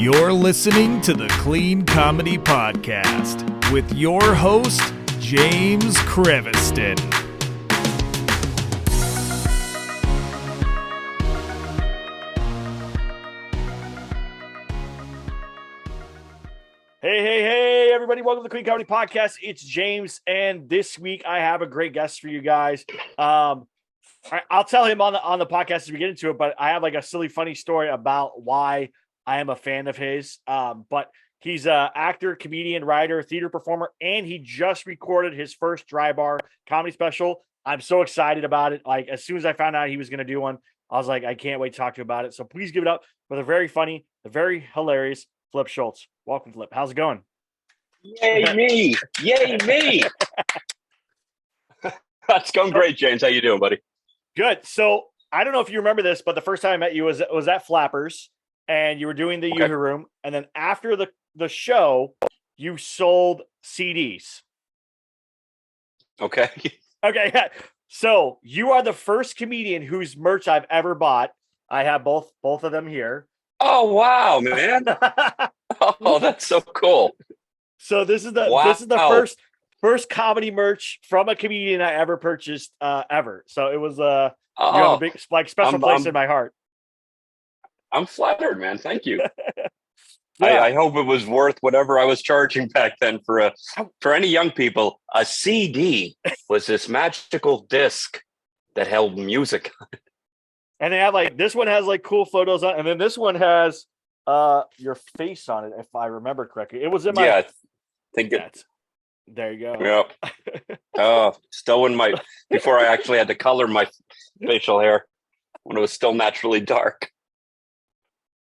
You're listening to the Clean Comedy Podcast with your host, James Creviston. Hey, everybody. Welcome to the Clean Comedy Podcast. It's James, and this week I have a great guest for you guys. I'll tell him on the podcast as we get into it, but I have like a silly, funny story about why I am a fan of his. But he's an actor, comedian, writer, theater performer, and he just recorded his first dry bar comedy special. I'm so excited about it. Like, as soon as I found out he was going to do one, I was like, I can't wait to talk to you about it. So please give it up for the very funny, the very hilarious Flip Schultz. Welcome, Flip. How's it going? Yay me! Yay me! That's going great, James. How you doing, buddy? Good. So I don't know if you remember this, but the first time I met you was at Flappers, and you were doing the Yoo-Hoo Room, and then after the show, you sold CDs. Okay. Okay. So you are the first comedian whose merch I've ever bought. I have both of them here. Oh wow, man! Oh, that's so cool. So this is the first comedy merch from a comedian I ever purchased ever. So it was you have a big special place in my heart. I'm flattered, man. Thank you. Yeah. I hope it was worth whatever I was charging back then for any young people. A CD was this magical disc that held music. And they have this one has cool photos on, and then this one has your face on it, if I remember correctly. It was in my there you go. Yeah. Still in my before I actually had to color my facial hair when it was still naturally dark.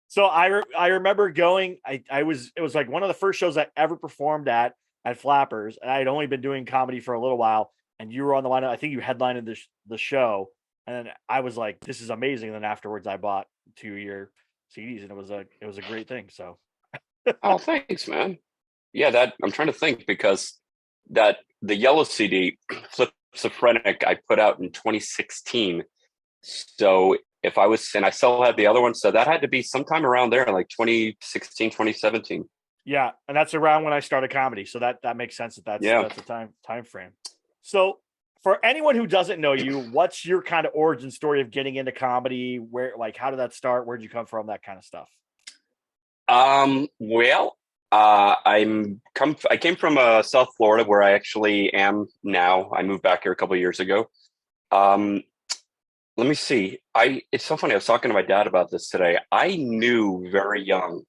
So I remember going. It was like one of the first shows I ever performed at Flappers, and I had only been doing comedy for a little while, and you were on the lineup. I think you headlined the show. And then I was like, "This is amazing." And then afterwards, I bought 2 of your CDs, and it was a great thing. So, oh, thanks, man. Yeah, that I'm trying to think because the yellow CD, Flip Schultz, I put out in 2016. So if I was, and I still had the other one, so that had to be sometime around there, like 2016, 2017. Yeah, and that's around when I started comedy. So that makes sense. That's the time frame. So, for anyone who doesn't know you, what's your kind of origin story of getting into comedy? Where, how did that start? Where'd you come from? That kind of stuff. Well, I came from South Florida, where I actually am now. I moved back here a couple of years ago. Let me see. It's so funny. I was talking to my dad about this today. I knew very young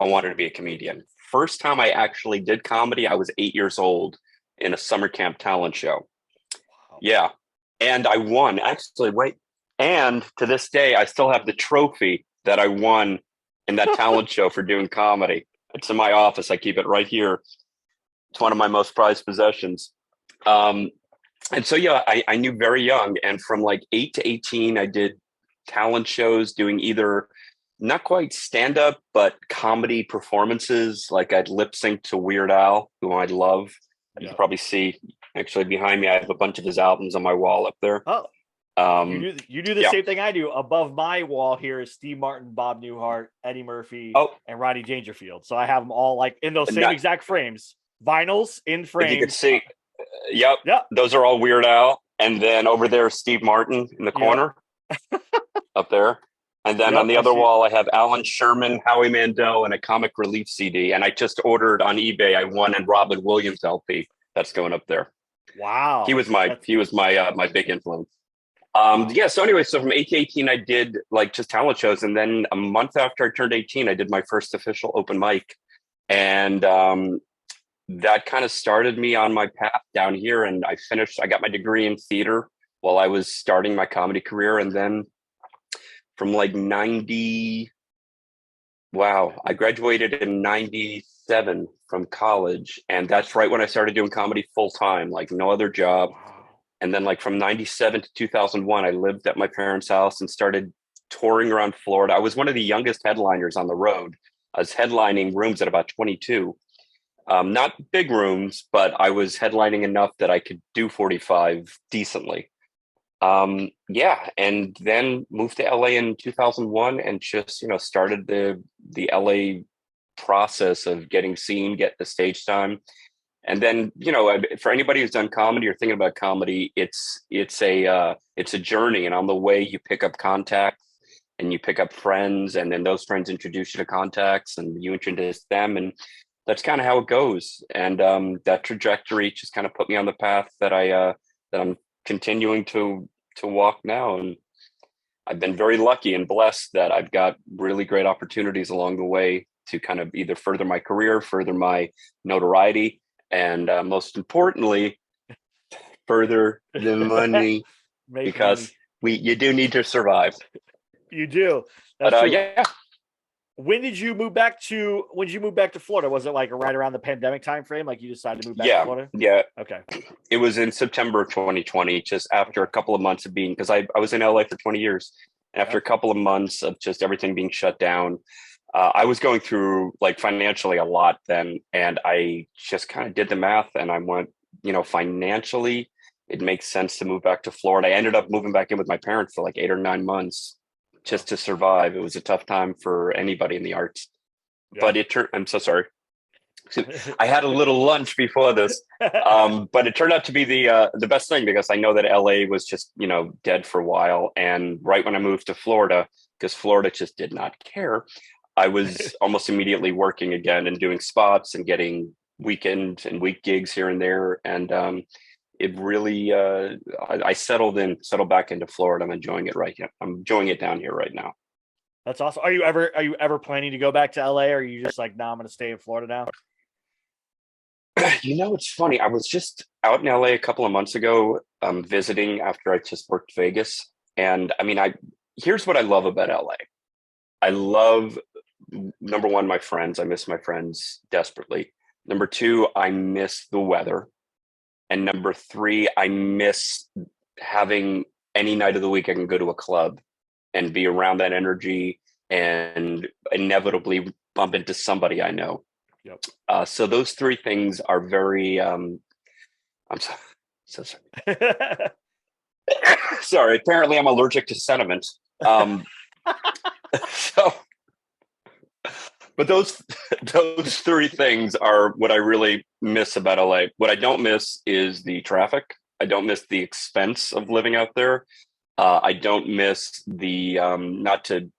I wanted to be a comedian. First time I actually did comedy, I was 8 years old in a summer camp talent show. Yeah. And I won. Actually, wait. And to this day, I still have the trophy that I won in that talent show for doing comedy. It's in my office. I keep it right here. It's one of my most prized possessions. And so, yeah, I knew very young. And from like 8 to 18, I did talent shows doing either not quite stand-up, but comedy performances. Like I'd lip sync to Weird Al, who I love. You can probably see. Actually, behind me, I have a bunch of his albums on my wall up there. Oh, you do the same thing I do. Above my wall here is Steve Martin, Bob Newhart, Eddie Murphy, and Rodney Dangerfield. So I have them all in those same exact frames, vinyls in frames. You can see, yep, those are all Weird Al. And then over there, Steve Martin in the corner, up there. And then on the other wall, I have Alan Sherman, Howie Mandel, and a Comic Relief CD. And I just ordered on eBay. I won a Robin Williams LP that's going up there. Wow. He was my big influence. So anyway, so from 8 to 18, I did just talent shows. And then a month after I turned 18, I did my first official open mic. And that kind of started me on my path down here. And I got my degree in theater while I was starting my comedy career. And then from I graduated in 97 from college. And that's right when I started doing comedy full time, no other job. And then from 97 to 2001, I lived at my parents' house and started touring around Florida. I was one of the youngest headliners on the road. I was headlining rooms at about 22. Not big rooms, but I was headlining enough that I could do 45 decently. And then moved to LA in 2001 and just, started the LA process of getting seen, get the stage time. And then, for anybody who's done comedy or thinking about comedy, it's a journey. And on the way, you pick up contacts and you pick up friends, and then those friends introduce you to contacts, and you introduce them, and that's kind of how it goes. And that trajectory just kind of put me on the path that I'm continuing to walk now. And I've been very lucky and blessed that I've got really great opportunities along the way to kind of either further my career, further my notoriety, and most importantly, further the money, because you do need to survive. You do. That's true. Yeah. When did you move back to Florida? Was it like right around the pandemic time frame? Like you decided to move back to Florida? Yeah. Okay. It was in September of 2020, just after a couple of months of being, because I was in LA for 20 years. And after a couple of months of just everything being shut down, I was going through like financially a lot then. And I just kind of did the math and I went, financially, it makes sense to move back to Florida. I ended up moving back in with my parents for like 8 or 9 months just to survive. It was a tough time for anybody in the arts, but I'm so sorry. I had a little lunch before this, but it turned out to be the best thing, because I know that LA was just, dead for a while. And right when I moved to Florida, because Florida just did not care, I was almost immediately working again and doing spots and getting weekend and week gigs here and there. And it really, I settled back into Florida. I'm enjoying it right now. I'm enjoying it down here right now. That's awesome. Are you ever planning to go back to LA, or are you just like, no, I'm going to stay in Florida now? It's funny. I was just out in LA a couple of months ago, visiting after I just worked Vegas. And I mean, here's what I love about LA. I love, number one, my friends. I miss my friends desperately. Number two, I miss the weather. And number three, I miss having any night of the week I can go to a club and be around that energy and inevitably bump into somebody I know. Yep. So those three things are very, I'm so sorry. Sorry, apparently I'm allergic to sentiment. But those three things are what I really miss about LA. What I don't miss is the traffic. I don't miss the expense of living out there. I don't miss the not to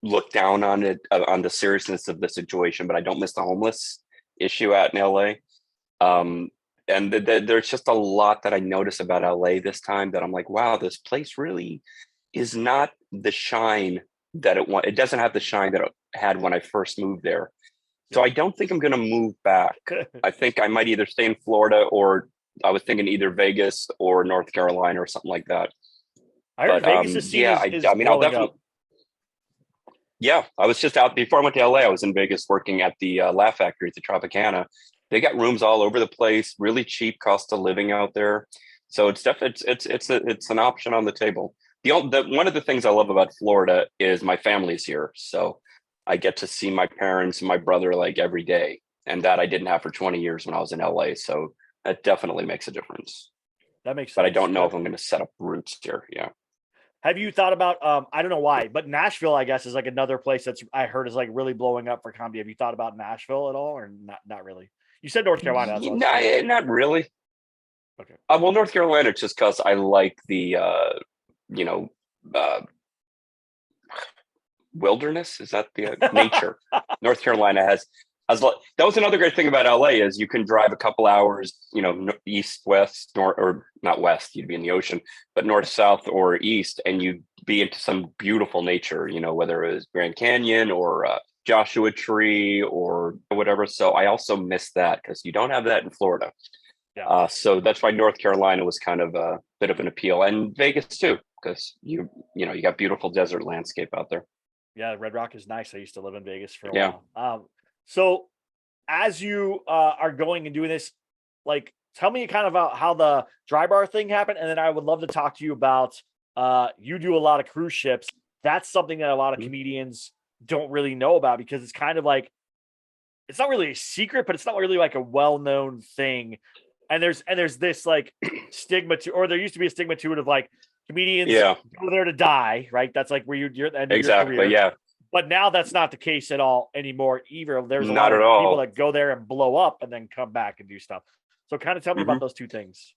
look down on it, on the seriousness of the situation, but I don't miss the homeless issue out in LA. And there's just a lot that I notice about LA this time that I'm like, wow, this place really is not the shine that it doesn't have the shine that it had when I first moved there. So I don't think I'm going to move back. I think I might either stay in Florida, or I was thinking either Vegas or North Carolina or something like that. I heard Vegas is I'll definitely up. Yeah, I was just out before I went to LA. I was in Vegas working at the Laugh Factory at the Tropicana. They got rooms all over the place, really cheap cost of living out there. So it's definitely it's an option on the table. One of the things I love about Florida is my family's here, so I get to see my parents and my brother like every day, and that I didn't have for 20 years when I was in LA. So that definitely makes a difference. That makes sense. But I don't know if I'm going to set up roots here. Yeah. Have you thought about, I don't know why, but Nashville, I guess, is like another place that's I heard is like really blowing up for comedy. Have you thought about Nashville at all, or not really? You said North Carolina. Not really. Okay. Well, North Carolina, just because I like the, wilderness. Is that the nature? North Carolina has. That was another great thing about LA is you can drive a couple hours, east, west, or not west, you'd be in the ocean, but north, south, or east, and you'd be into some beautiful nature, whether it was Grand Canyon or Joshua Tree or whatever. So I also miss that because you don't have that in Florida. Yeah. So that's why North Carolina was kind of a bit of an appeal, and Vegas too, because you got beautiful desert landscape out there. Yeah, Red Rock is nice. I used to live in Vegas for a while. So as you are going and doing this, like, tell me kind of about how the dry bar thing happened. And then I would love to talk to you about, you do a lot of cruise ships. That's something that a lot of comedians don't really know about, because it's kind of like, it's not really a secret, but it's not really like a well-known thing. And there's this like stigma to, or there used to be a stigma to it of like, Comedians Yeah, go there to die, right? That's like where you're at the end of your exactly. career. Yeah, But now that's not the case at all anymore either. There's a lot not of at people all. that go there and blow up and then come back and do stuff. So kind of tell me Hmm. about those two things.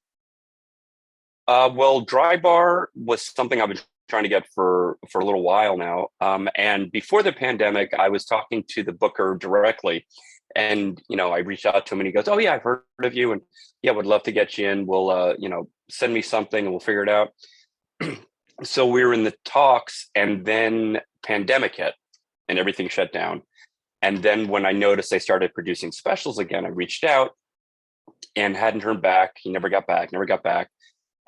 Well, Dry Bar was something I've been trying to get for a little while now. And before the pandemic, I was talking to the booker directly, and I reached out to him, and he goes, "Oh yeah, I've heard of you, and yeah, would love to get you in. We'll send me something, and we'll figure it out." So we were in the talks, and then pandemic hit, and everything shut down. And then when I noticed they started producing specials again, I reached out and hadn't heard back. He never got back, never got back.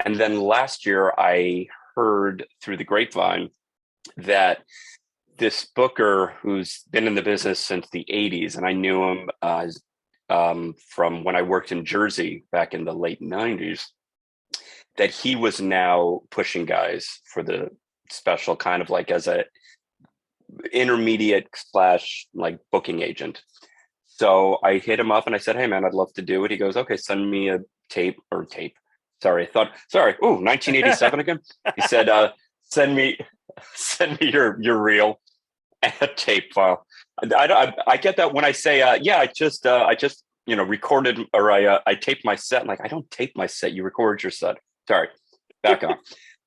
And then last year, I heard through the grapevine that this booker who's been in the business since the 80s, and I knew him from when I worked in Jersey back in the late 90s, that he was now pushing guys for the special, kind of like as a intermediate slash like booking agent. So I hit him up and I said, "Hey man, I'd love to do it." He goes, "Okay, send me a tape." Sorry, I thought, sorry. Ooh, 1987 again. He said, send me your reel and a tape file. I get that when I say, yeah, I just recorded, or I taped my set. I'm like, I don't tape my set. You record your set. Sorry, back on.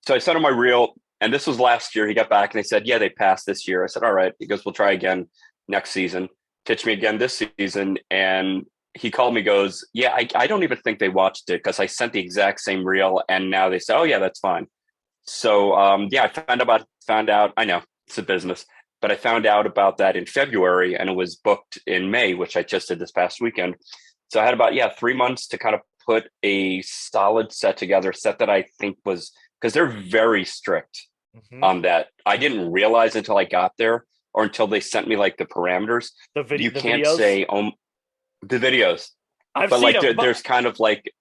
So I sent him my reel, and this was last year. He got back and they said, yeah, they passed this year. I said, all right. He goes, we'll try again next season. Pitch me again this season, and he called me, goes, yeah, I don't even think they watched it because I sent the exact same reel, and now they say, oh yeah, that's fine. So yeah, I found out. I know it's a business, but I found out about that in February, and it was booked in May, which I just did this past weekend. So I had about 3 months to kind of put a solid set together, set that I think was, because they're very strict on that. I didn't realize until I got there, or until they sent me like the parameters. You The can't videos. say the videos, I've but seen like them. there's kind of like,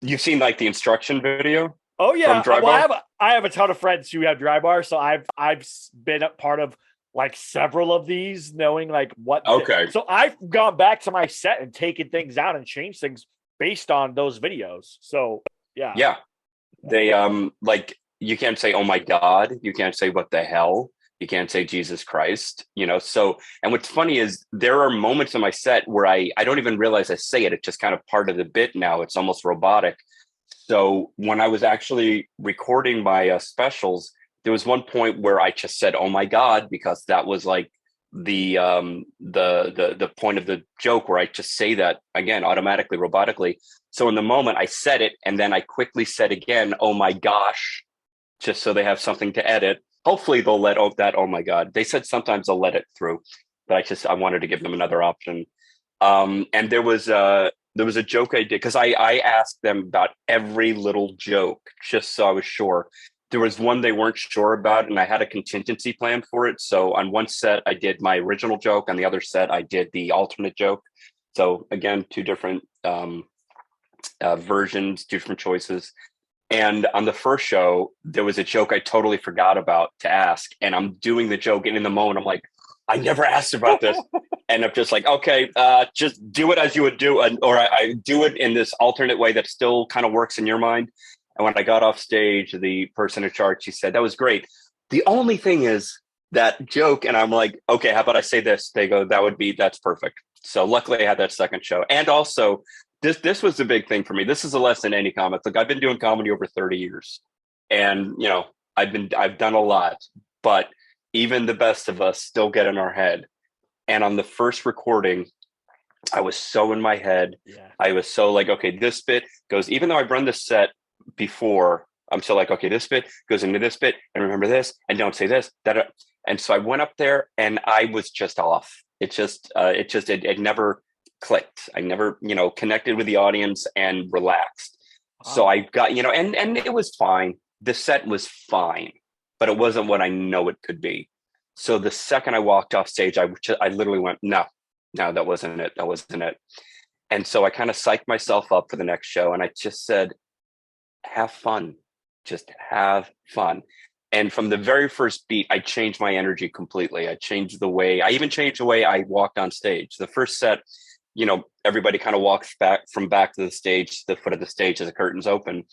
you've seen like the instruction video Oh yeah. from Dry Well, Bar? I have a ton of friends who have dry bars, so I've been a part of like several of these, knowing like what. Okay. So I've gone back to my set and taken things out and changed things based on those videos. So yeah. Yeah. They like, you can't say oh my god, you can't say what the hell, you can't say Jesus Christ, so. And what's funny is there are moments in my set where I don't even realize I say it. It's just kind of part of the bit now. It's almost robotic. So when I was actually recording my specials, there was one point where I just said oh my god, because that was like the point of the joke, where I just say that again automatically, robotically. So in the moment I said it, and then I quickly said again oh my gosh, just so they have something to edit. Hopefully they'll let that oh my god. They said sometimes they'll let it through, but I wanted to give them another option. And there was a joke I did, because I asked them about every little joke just so I was sure. There was one they weren't sure about, and I had a contingency plan for it. So on one set, I did my original joke. On the other set, I did the alternate joke. So again, two different versions, two different choices. And on the first show, there was a joke I totally forgot about to ask. And I'm doing the joke, and in the moment, I'm like, I never asked about this. And I'm just like, okay, just do it as you would do, or I do it in this alternate way that still kind of works in your mind. And when I got off stage, the person in charge, she said, that was great. The only thing is that joke. And I'm like, okay, how about I say this? They go, that's perfect. So luckily I had that second show. And also this was a big thing for me. This is a lesson in any comic. Like, I've been doing comedy over 30 years, and I've done a lot, but even the best of us still get in our head. And on the first recording, I was so in my head. Yeah. I was so like, okay, this bit goes, even though I've run this set before, I'm still like, okay, this bit goes into this bit, and remember this, and don't say this, that. And so I went up there, and I was just off. It never clicked. I never, connected with the audience and relaxed. Wow. So I got, and it was fine. The set was fine, but it wasn't what I know it could be. So the second I walked off stage, I literally went, no, that wasn't it. That wasn't it. And so I kind of psyched myself up for the next show. And I just said, have fun, just have fun. And from the very first beat, I changed my energy completely. I changed I even changed the way I walked on stage. The first set, everybody kind of walks back to the stage, the foot of the stage as the curtains open.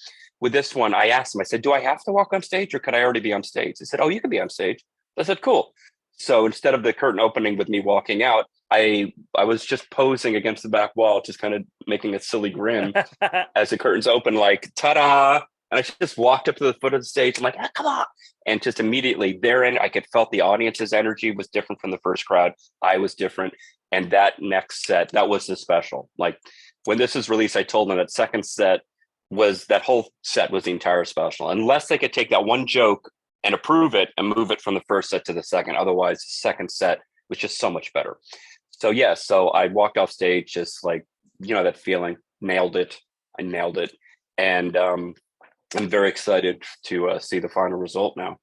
with this one, I asked him, I said, do I have to walk on stage or could I already be on stage? He said, oh, you can be on stage. I said, cool. So instead of the curtain opening with me walking out, I was just posing against the back wall, just kind of making a silly grin as the curtains open, like, ta-da. And I just walked up to the foot of the stage. I'm like, ah, come on. And just immediately therein, I could felt the audience's energy was different from the first crowd. I was different. And that next set, that was the special. Like when this was released, I told them that second set was, that whole set was the entire special. Unless they could take that one joke and approve it and move it from the first set to the second. Otherwise, the second set was just so much better. So yeah, so I walked off stage just like, you know, that feeling, nailed it. I nailed it. And I'm very excited to see the final result now.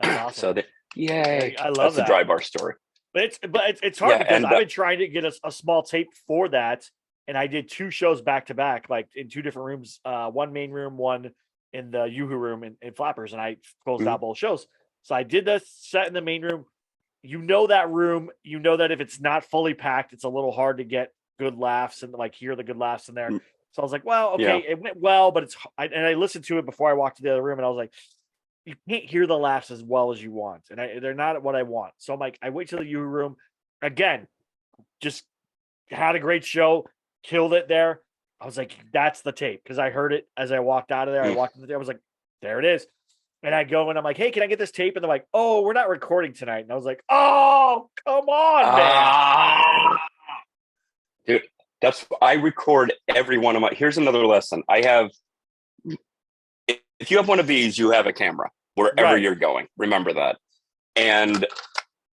That's awesome. Yay. I love That's that. the dry bar story. But it's hard because and, I've been trying to get a small tape for that. And I did 2 shows back to back, like in 2 different rooms, one main room, one in the Yoo-Hoo room in Flappers. And I closed out both shows. So I did the set in the main room. You know that room, you know that if it's not fully packed, it's a little hard to get good laughs and like hear the good laughs in there. So I was like, well, okay, it went well, but and I listened to it before I walked to the other room and I was like, you can't hear the laughs as well as you want. And they're not what I want. So I'm like, I wait till the Yoo-Hoo room again, just had a great show, killed it there. I was like, that's the tape. Cause I heard it as I walked out of there. I walked in there. I was like, there it is. And I go and I'm like, hey, can I get this tape? And they're like, oh, we're not recording tonight. And I was like, oh, come on, man. Dude, I record every one of my, here's another lesson. If you have one of these, you have a camera wherever you're going. Remember that. And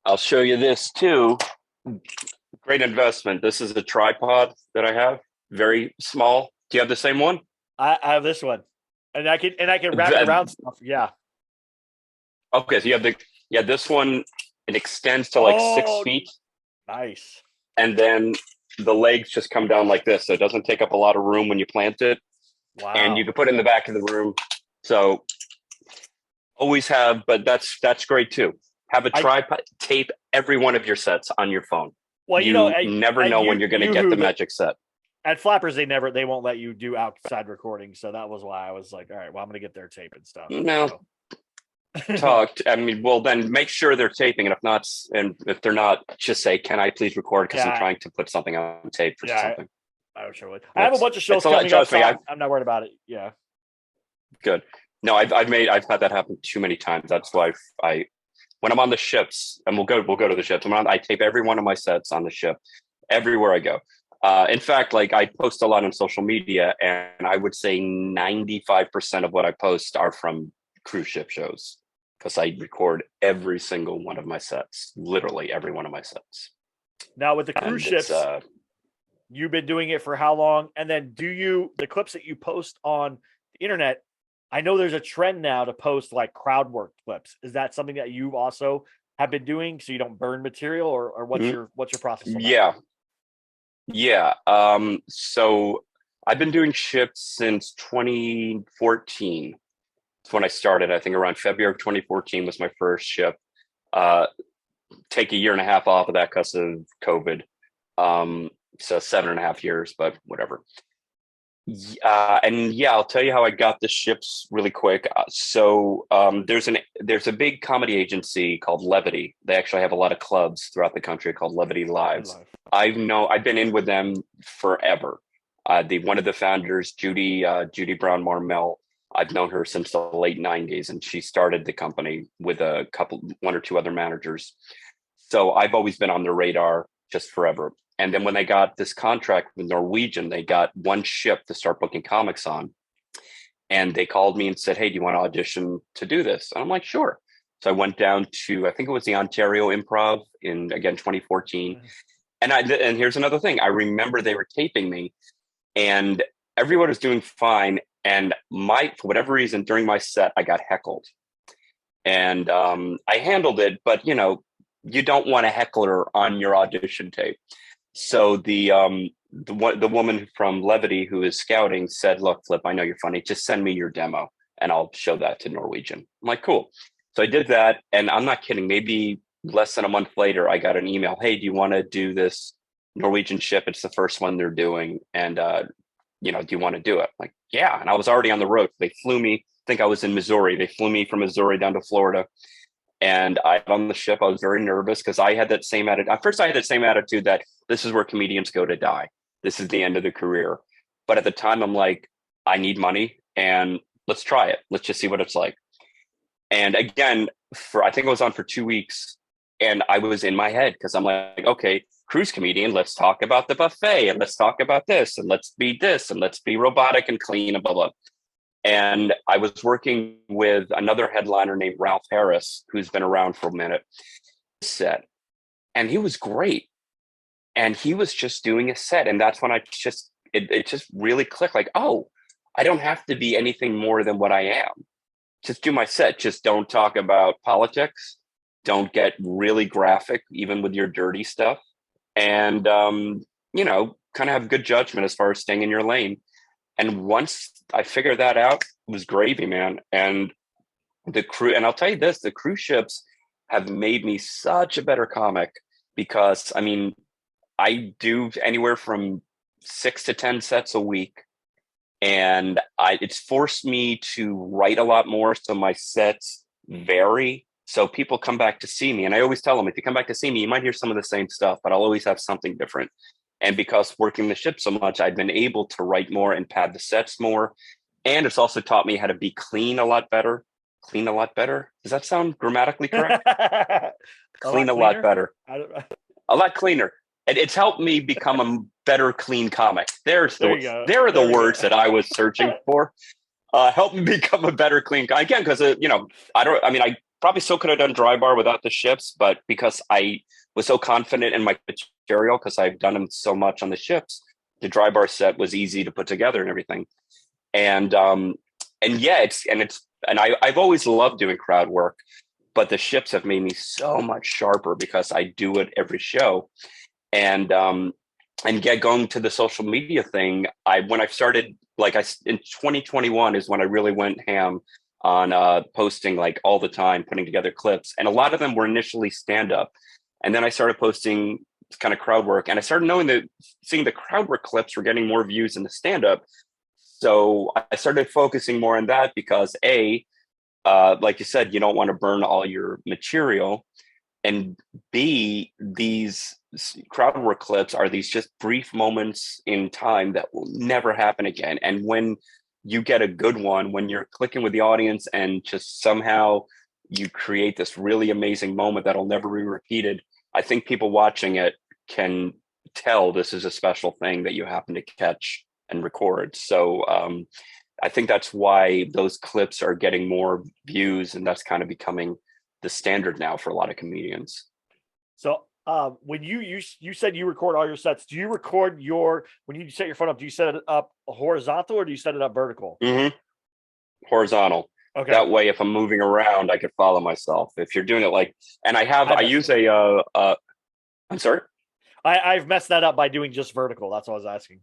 I'll show you this too. Great investment. This is a tripod that I have. Very small. Do you have the same one? I have this one. And I can wrap it around stuff. Yeah. Okay, so you have this one. It extends to like 6 feet. Nice. And then the legs just come down like this, so it doesn't take up a lot of room when you plant it. Wow. And you can put it in the back of the room. So always have, but that's great too. Have a tripod. Tape every one of your sets on your phone. Well, you never know when you're going to get the magic set. At Flappers, they won't let you do outside recording. So that was why I was like, all right, well, I'm going to get their tape and stuff. No. Talked. I mean, well, then make sure they're taping. And if not, and if they're not, just say, can I please record? Because I'm trying to put something on tape for something. I sure would. I have a bunch of shows coming up. So I'm not worried about it. Yeah. Good. No, I've had that happen too many times. That's why when I'm on the ships, and we'll go to the ships. I tape every one of my sets on the ship, everywhere I go. In fact, like I post a lot on social media, and I would say 95% of what I post are from cruise ship shows because I record every single one of my sets, literally every one of my sets. Now with the cruise ships, you've been doing it for how long? And then the clips that you post on the internet, I know there's a trend now to post like crowd work clips. Is that something that you also have been doing so you don't burn material, or what's your process on that? Yeah. So I've been doing ships since 2014. That's when I started. I think around February of 2014 was my first ship. Take a year and a half off of that because of COVID. So 7.5 years, but whatever. I'll tell you how I got the ships really quick. There's a big comedy agency called Levity. They actually have a lot of clubs throughout the country called Levity Lives. I've been in with them forever. One of the founders, Judy Brown Marmel, I've known her since the late 90s, and she started the company with one or two other managers. So I've always been on their radar just forever. And then when they got this contract with Norwegian, they got one ship to start booking comics on. And they called me and said, hey, do you want to audition to do this? And I'm like, sure. So I went down to, I think it was the Ontario Improv in, again, 2014. And here's another thing. I remember they were taping me and everyone was doing fine. And for whatever reason, during my set, I got heckled. And I handled it, but you don't want a heckler on your audition tape. So the woman from Levity who is scouting said, look, Flip, I know you're funny. Just send me your demo and I'll show that to Norwegian. I'm like, cool. So I did that. And I'm not kidding. Maybe less than a month later, I got an email. Hey, do you want to do this Norwegian ship? It's the first one they're doing. And, do you want to do it? I'm like, yeah, and I was already on the road. They flew me. I think I was in Missouri. They flew me from Missouri down to Florida, and I got on the ship. I was very nervous because I had that same attitude. At first, I had that same attitude that this is where comedians go to die. This is the end of the career. But at the time, I'm like, I need money, and let's try it. Let's just see what it's like. And again, for I think I was on for 2 weeks, and I was in my head because I'm like, okay, cruise comedian, let's talk about the buffet, and let's talk about this, and let's be this, and let's be robotic and clean, and blah blah. And I was working with another headliner named Ralph Harris, who's been around for a minute, set, and he was great. And he was just doing a set, and that's when it just really clicked. Like, oh, I don't have to be anything more than what I am. Just do my set. Just don't talk about politics. Don't get really graphic, even with your dirty stuff. And, kind of have good judgment as far as staying in your lane. And once I figured that out, it was gravy, man. And and I'll tell you this, the cruise ships have made me such a better comic because, I mean, I do anywhere from 6 to 10 sets a week. And it's forced me to write a lot more. So my sets vary. So people come back to see me. And I always tell them, if you come back to see me, you might hear some of the same stuff, but I'll always have something different. And because working the ship so much, I've been able to write more and pad the sets more. And it's also taught me how to be clean a lot better. Clean a lot better. Does that sound grammatically correct? Clean a lot better. A lot cleaner. And it's helped me become a better clean comic. There are the words that I was searching for. Help me become a better clean guy. Again, because, I probably still could have done dry bar without the ships, but because I was so confident in my material, because I've done them so much on the ships, the dry bar set was easy to put together and everything. And yeah, I've always loved doing crowd work, but the ships have made me so much sharper because I do it every show. And get going to the social media thing. When I started, in 2021 is when I really went ham on posting like all the time, putting together clips. And a lot of them were initially stand up. And then I started posting kind of crowd work. And I started seeing the crowd work clips were getting more views than the stand up. So I started focusing more on that because like you said, you don't want to burn all your material. And B, these crowd work clips are these just brief moments in time that will never happen again. And when you get a good one, when you're clicking with the audience and just somehow you create this really amazing moment that'll never be repeated, I think people watching it can tell this is a special thing that you happen to catch and record. So I think that's why those clips are getting more views, and that's kind of becoming the standard now for a lot of comedians. So when you said you record all your sets, do you record when you set your phone up, do you set it up horizontal or do you set it up vertical? Mm-hmm. Horizontal. Okay. That way, if I'm moving around, I could follow myself. If you're doing it I'm sorry. I've messed that up by doing just vertical. That's what I was asking.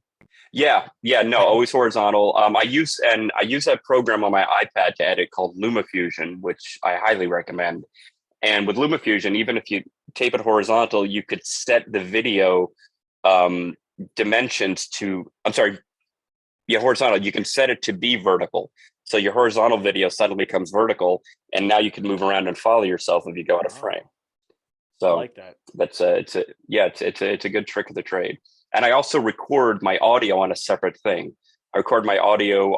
Yeah. No, always horizontal. I use that program on my iPad to edit called LumaFusion, which I highly recommend. And with LumaFusion, even if you tape it horizontal, you could set the video dimensions to. Horizontal. You can set it to be vertical, so your horizontal video suddenly becomes vertical, and now you can move around and follow yourself if you go out of frame. So I like that. It's a good trick of the trade. And I also record my audio on a separate thing. I record my audio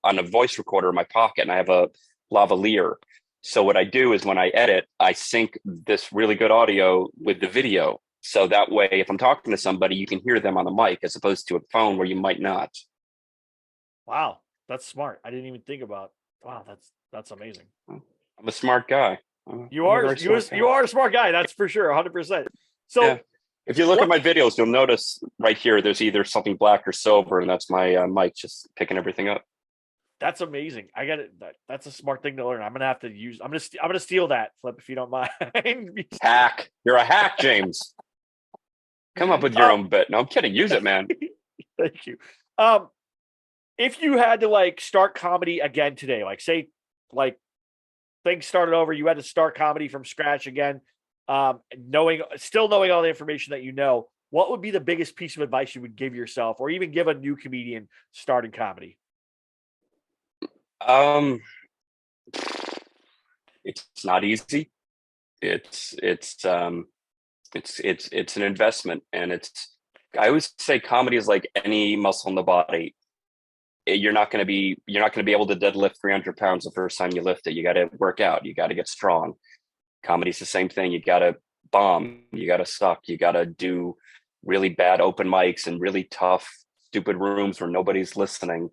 on a voice recorder in my pocket, and I have a lavalier. So what I do is when I edit, I sync this really good audio with the video. So that way, if I'm talking to somebody, you can hear them on the mic as opposed to a phone where you might not. Wow, that's smart. I didn't even think about. Wow, that's amazing. I'm a smart guy. You are a smart guy. That's for sure, 100%. So. Yeah. If you look at my videos, you'll notice right here, there's either something black or silver, and that's my mic just picking everything up. That's amazing. I got it. That's a smart thing to learn. I'm gonna steal that, Flip, if you don't mind. Hack. You're a hack, James. Come up with your own bit. No, I'm kidding. Use it, man. Thank you. If you had to start comedy again today, say things started over, you had to start comedy from scratch again. Knowing all the information that you know, what would be the biggest piece of advice you would give yourself or even give a new comedian starting comedy? Um, it's not easy. It's it's um it's an investment, and I always say comedy is like any muscle in the body. You're not going to be able to deadlift 300 pounds the first time you lift it. You got to work out. You got to get strong. Comedy's the same thing. You got to bomb. You got to suck. You got to do really bad open mics and really tough, stupid rooms where nobody's listening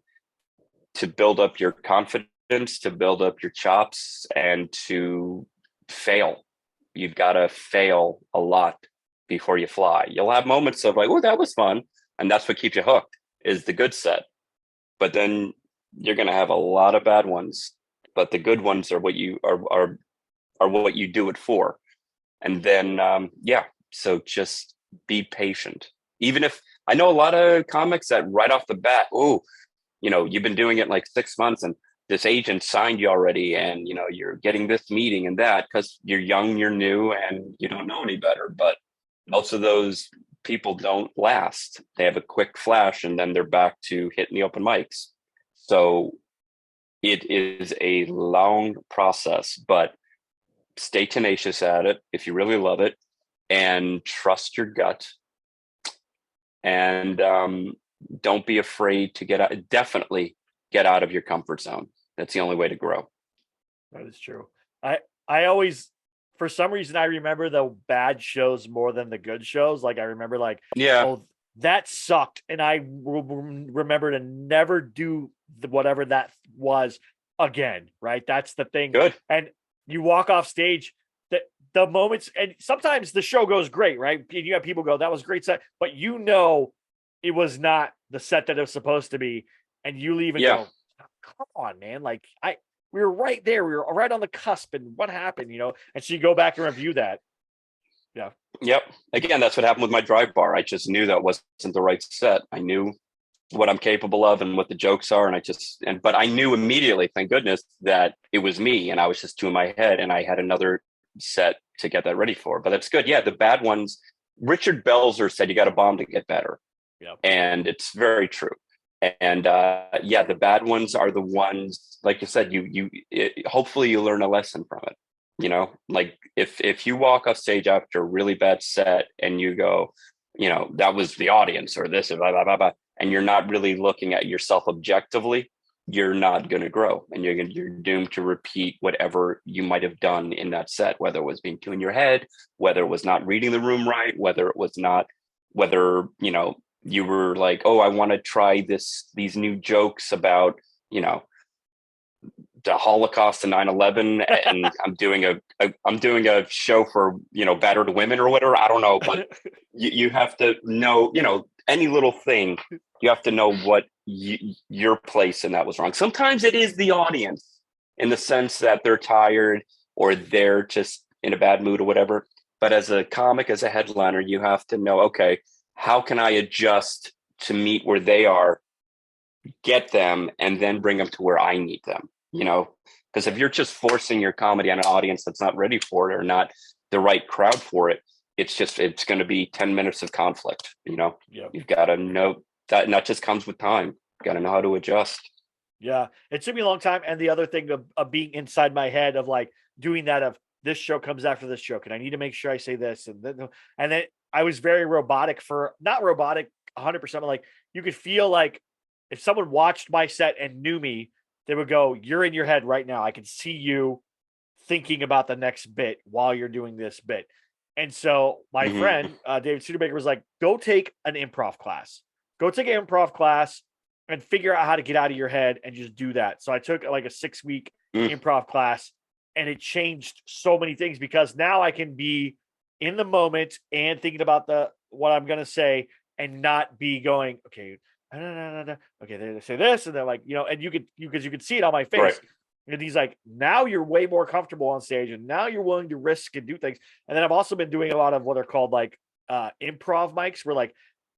to build up your confidence, to build up your chops, and to fail. You've got to fail a lot before you fly. You'll have moments of like, oh, that was fun. And that's what keeps you hooked is the good set. But then you're going to have a lot of bad ones. But the good ones are what you are what you do it for. And then, so just be patient. Even if I know a lot of comics that right off the bat, oh, you've been doing it like 6 months and this agent signed you already, and you're getting this meeting and that because you're young, you're new, and you don't know any better. But most of those people don't last. They have a quick flash and then they're back to hitting the open mics. So it is a long process, but stay tenacious at it if you really love it, and trust your gut, and don't be afraid to get out. Definitely get out of your comfort zone. That's the only way to grow. That is true. I always, for some reason, I remember the bad shows more than the good shows. Like I remember, like, Yeah. oh, that sucked, and I remember to never do whatever that was again. Right? That's the thing. Good. And you walk off stage. The moments, and sometimes the show goes great, right? And you have people go, "That was a great set," but it was not the set that it was supposed to be, and you leave and go, "Come on, man! Like we were right there, we were right on the cusp, and what happened?" And so you go back and review that. Yeah. Yep. Again, that's what happened with my Drive Bar. I just knew that wasn't the right set. I knew what I'm capable of and what the jokes are, and but I knew immediately, thank goodness, that it was me, and I was just doing my head, and I had another set to get that ready for. But that's good. Yeah, the bad ones. Richard Belzer said you got to bomb to get better. Yep. And it's very true. And the bad ones are the ones, like you said, hopefully you learn a lesson from it. Like if you walk off stage after a really bad set and you go, that was the audience or this, blah, blah, blah, blah, and you're not really looking at yourself objectively, you're not going to grow, and you're doomed to repeat whatever you might have done in that set, whether it was being too in your head, whether it was not reading the room right, whether you were like, oh, I want to try these new jokes about, the Holocaust and 9/11, and I'm doing a show for, battered women or whatever. I don't know, but you have to know, any little thing, you have to know what your place in that was wrong. Sometimes it is the audience in the sense that they're tired or they're just in a bad mood or whatever. But as a comic, as a headliner, you have to know, okay, how can I adjust to meet where they are, get them, and then bring them to where I need them, because if you're just forcing your comedy on an audience that's not ready for it or not the right crowd for it, it's going to be 10 minutes of conflict. Yep. You've got to know that not just comes with time. You got to know how to adjust. Yeah. It took me a long time. And the other thing of being inside my head of like doing that of this show comes after this joke, and I need to make sure I say this. And then I was very robotic not robotic 100%, but like you could feel like if someone watched my set and knew me, they would go, "You're in your head right now. I can see you thinking about the next bit while you're doing this bit." And so my friend, David Studebaker, was like, "Go take an improv class. Go take an improv class and figure out how to get out of your head and just do that." So I took like a 6-week improv class, and it changed so many things because now I can be in the moment and thinking about what I'm going to say and not be going, okay, okay, they say this, and they're like, and you could see it on my face. Right. And he's like, now you're way more comfortable on stage, and now you're willing to risk and do things. And then I've also been doing a lot of what are called like improv mics, where like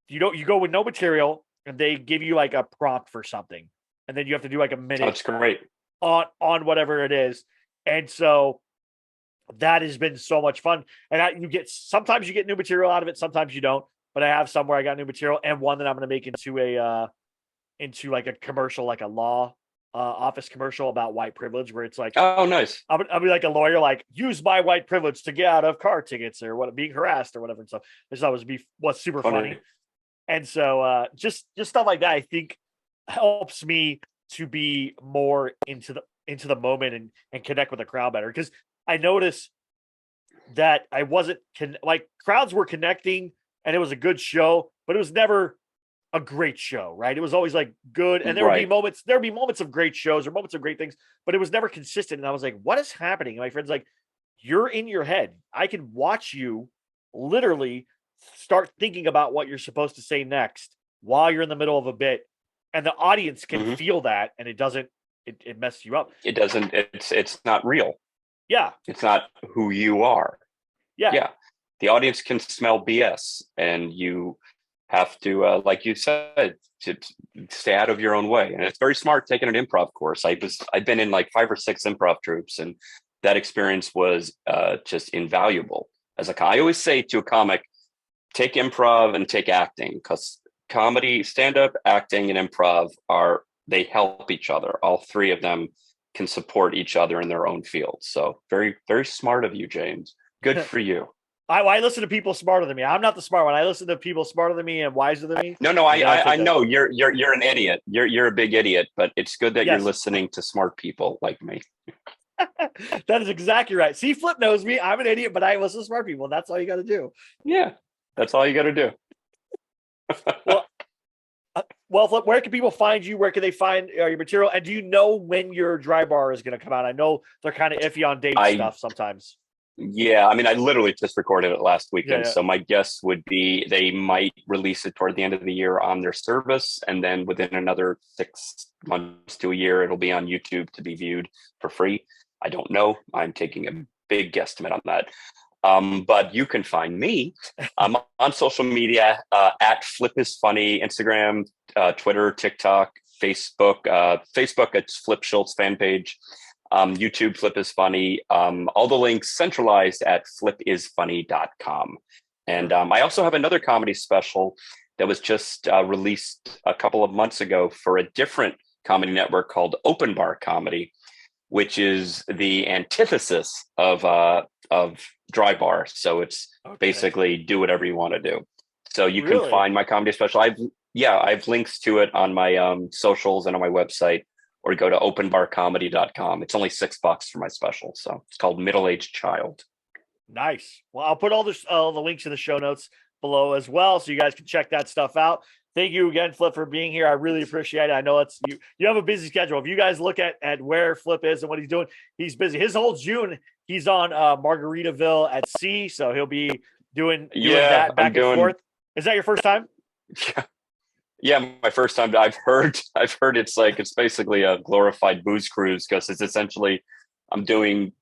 you go with no material, and they give you like a prompt for something, and then you have to do like a minute. That's great. On whatever it is, and so that has been so much fun. And sometimes you get new material out of it, sometimes you don't. But I have some where I got new material, and one that I'm going to make into like a commercial, like a law office commercial about white privilege where it's like, Oh, nice. I'll be like a lawyer, like use my white privilege to get out of car tickets or what, being harassed or whatever. And so this always what's super funny. And so just stuff like that, I think helps me to be more into the moment and connect with the crowd better. Because I noticed that I wasn't like crowds were connecting and it was a good show, but it was never a great show, right? It was always like good. And there would be moments of great shows or moments of great things, but it was never consistent. And I was like, what is happening? And my friend's like, you're in your head. I can watch you literally start thinking about what you're supposed to say next while you're in the middle of a bit. And the audience can feel that. And it doesn't, it messes you up. It doesn't, it's not real. Yeah. It's not who you are. Yeah. Yeah. The audience can smell BS and you have to, like you said, to stay out of your own way. And it's very smart taking an improv course. I've been in like 5 or 6 improv troupes, and that experience was just invaluable. I always say to a comic, take improv and take acting, because comedy, stand-up, acting, and improv they help each other. All 3 of them can support each other in their own field. So very, very smart of you, James. Good for you. I listen to people smarter than me. I'm not the smart one. I listen to people smarter than me and wiser than me. No, I know you're an idiot. You're a big idiot, but it's good that you're listening to smart people like me. That is exactly right. See, Flip knows me. I'm an idiot, but I listen to smart people. That's all you got to do. Yeah, that's all you got to do. Well, Flip, where can people find you? Where can they find your material? And do you know when your dry bar is going to come out? I know they're kind of iffy on date stuff sometimes. Yeah, I mean, I literally just recorded it last weekend. Yeah. So my guess would be they might release it toward the end of the year on their service. And then within another 6 months to a year, it'll be on YouTube to be viewed for free. I don't know. I'm taking a big guesstimate on that. But you can find me on social media at Flip is Funny, Instagram, Twitter, TikTok, Facebook. Facebook, it's Flip Schultz fan page. YouTube, Flip is Funny. All the links centralized at flipisfunny.com. And I also have another comedy special that was just released a couple of months ago for a different comedy network called Open Bar Comedy, which is the antithesis of Dry Bar. So it's basically do whatever you want to do. So you can find my comedy special. I've links to it on my socials and on my website, or go to openbarcomedy.com. It's only $6 for my special. So it's called Middle-Aged Child. Nice. Well, I'll put all the links in the show notes below as well, so you guys can check that stuff out. Thank you again, Flip, for being here. I really appreciate it. I know it's you have a busy schedule. If you guys look at where Flip is and what he's doing, he's busy. His whole June, he's on Margaritaville at sea, so he'll be doing that back and forth. Is that your first time? Yeah, my first time. I've heard it's basically a glorified booze cruise, because it's essentially I'm doing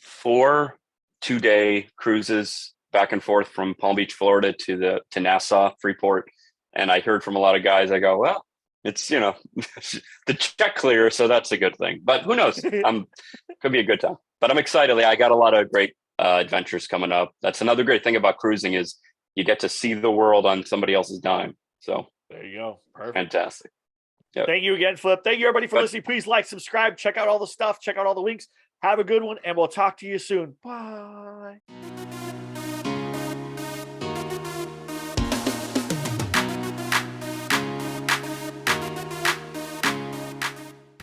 4 2-day cruises back and forth from Palm Beach, Florida to Nassau, Freeport. And I heard from a lot of guys, I go, well, it's, the check clear, so that's a good thing. But who knows? Could be a good time. But I'm excited. I got a lot of great adventures coming up. That's another great thing about cruising is you get to see the world on somebody else's dime. So there you go. Perfect. Fantastic. Yep. Thank you again, Flip. Thank you, everybody, for listening. Please like, subscribe, check out all the stuff, check out all the links. Have a good one, and we'll talk to you soon. Bye.